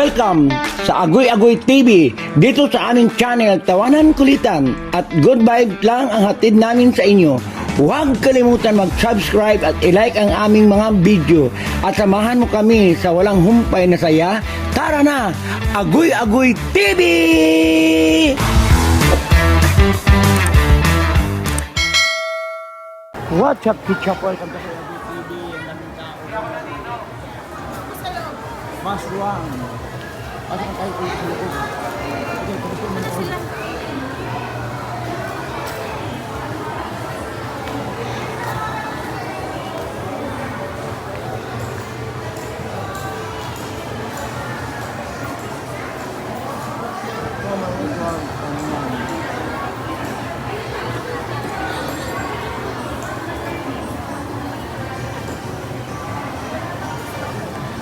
Welcome sa Agoy Agoy TV. Dito sa aming channel, tawanan kulitan at good vibes lang ang hatid namin sa inyo. Huwag kalimutan mag-subscribe at i-like ang aming mga video. At samahan mo kami sa walang humpay na saya. Tara na! Agoy Agoy TV! What's up, Kitchap? Welcome to Agoy TV. Ang daming tao. Maswang. Pasok tayo sa loob. Okay, pasok mo na ako.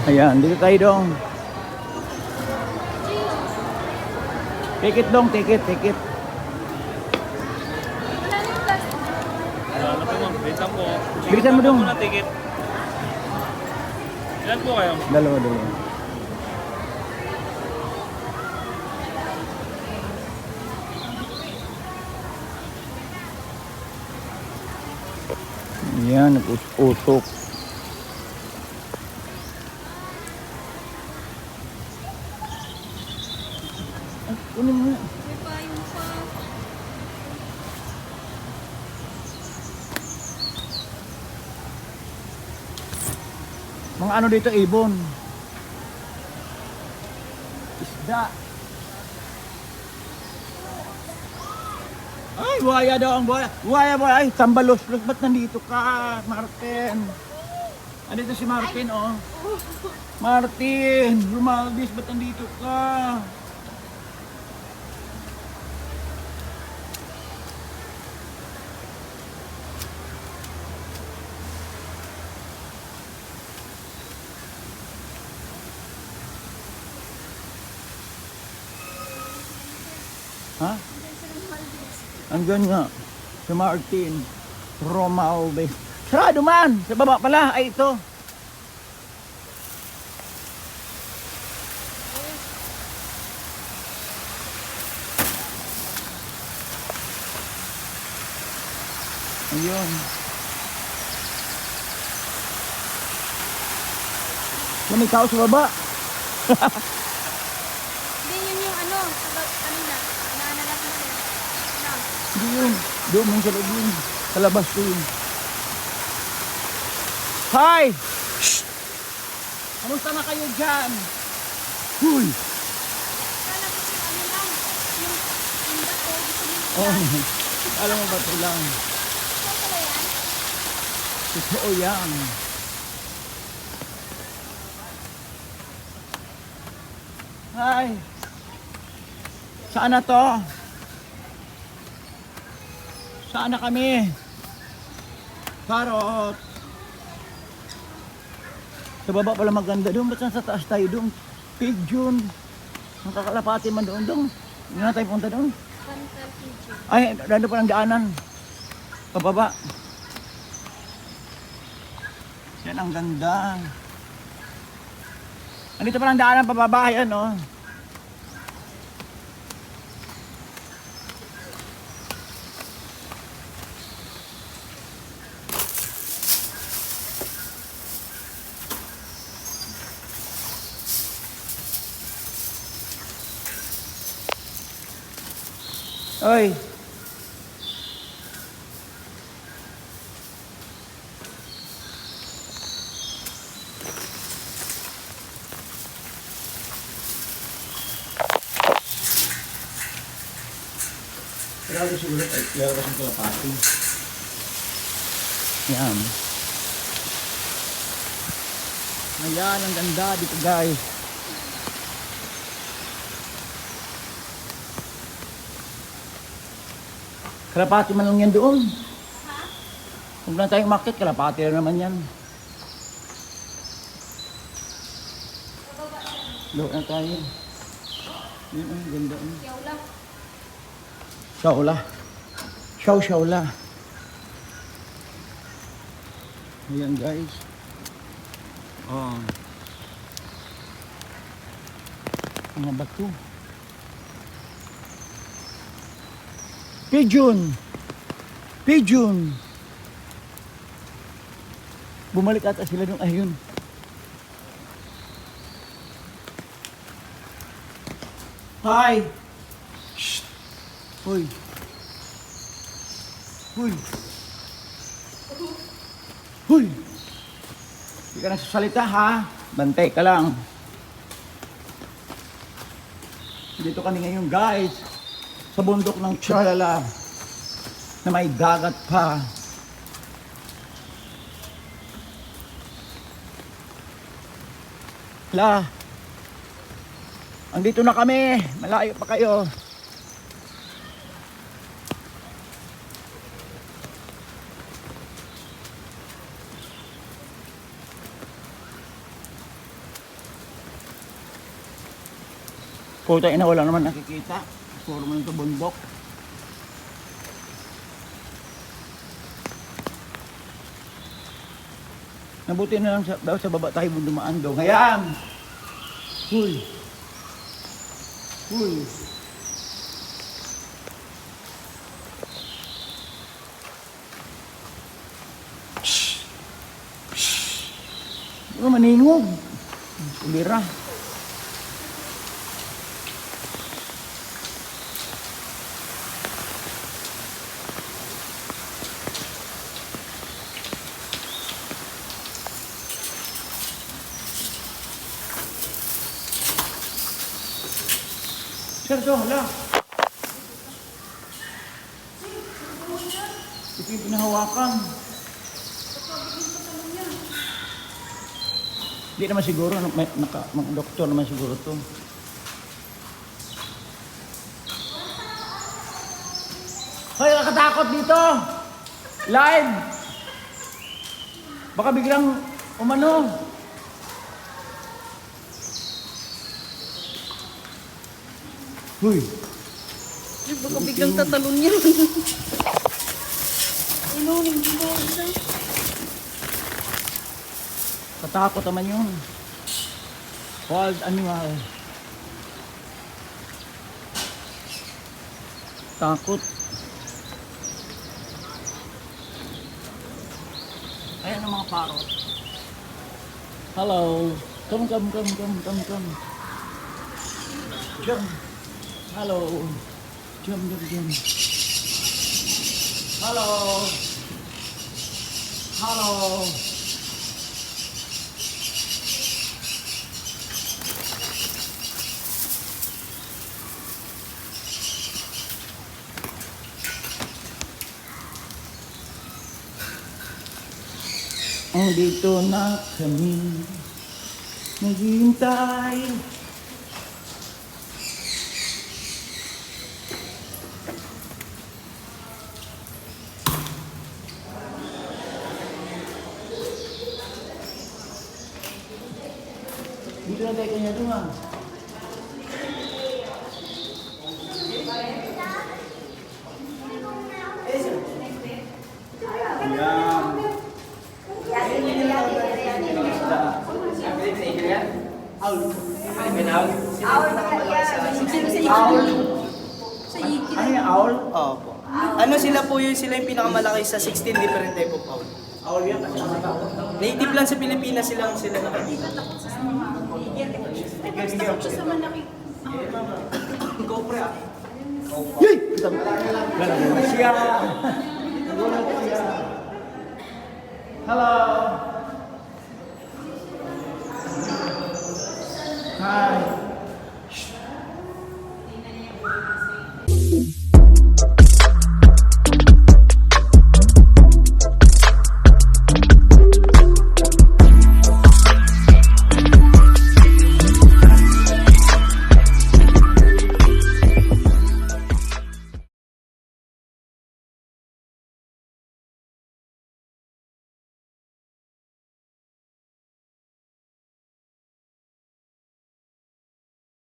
Ayan, dito tayo dong. Take it dong, take it. Wala na po ma'am, bilisan po. Bilisan mo dong. Muna, ticket. Ilan po kayo? Dalawa. Ayan, nag-usok. Kunin mo na. May payong pa. Mga ano dito, ibon. Isda. Ay, buhaya daw ang buhaya. Buhaya. Ay, tambalos. Ba't nandito ka, Martin? Andito si Martin, oh. Martin, Romaldis, ba't nandito ka? Ha? Andyan nga. Si Martin. Romualdez. Sarado man! Sa baba pala. Ay, ito. Ayun. May tao sa baba. Hindi yun yung ano, kanina. Naanalat mo rin. Na. Hindi yun. Doon mo sa loob yun. Sa labas ko yun. Hi! Shh! Kamusta na kayo dyan? Huy! Kala ko yung ano lang. Yung bato. Gusto mo Oh, alam mo ba ito lang? ito pala yan? Totoo yan. Hi! Saan na to? Saan na kami? Karot! Sa baba pala maganda doon. Ba't sa taas tayo doon? Pigeon. Ang kakalapati man doon. Hindi na tayo punta doon. Pantal pigeon. Ay, nandun pa ng daanan. Pababa. Yan ang ganda. Andito pa ng daanan pababa. Yan, oh. Oy. Grabe siguro tayo. Laro kasing kalapati. Yan. Ayan, ang ganda dito guys. Kalapati man lang yan doon. Ha? Huwag na tayong market, kalapati lang naman yan. Look na tayo. Yan ang ganda. Yaw lang. Shaula. Shaula. Ayan guys. Oh. Mga bato. Pigeon! Pigeon! Bumalik ata sila nung ayun. Hi! Shh! Hoy! Hoy! Hoy! Hindi ka nagsasalita ha? Bantay ka lang. Dito kami ngayon guys. Sa bundok ng Chalala. Na may dagat pa. La. Andito na kami. Malayo pa kayo. Puta ina, wala naman nakikita. Puro man ito bundok. Nabuti na lang sa baba tayo dumaan daw. Ngayon! Huy! Huy! Shhh! Shhh! Puro maningog. Ulira. Sergio, hala. Ito yung pinahawakan. Hindi naman siguro, doktor naman siguro to. Hoy, nakatakot dito! Live! Baka biglang umano. Huy! Baka biglang tatalon yan. Ano, hindi mo isa. Katakot naman yun. Wild animal. Takot. Ayan ang mga parrot. Hello. Come. Jump. Hello. Jump. Hello. Hello. Dito na kami naghihintay. Dito na tayo kanya doon. Ano yung owl? Opo. Ano sila po yun, sila yung pinakamalaki sa 16 different type of owl. Owl yan kasi nakatakot. Native lang sa Pilipinas sila nakikita. Sa malaki. GoPro ah. Yay! Nagulat siya. Nagulat siya. Hello. Hi.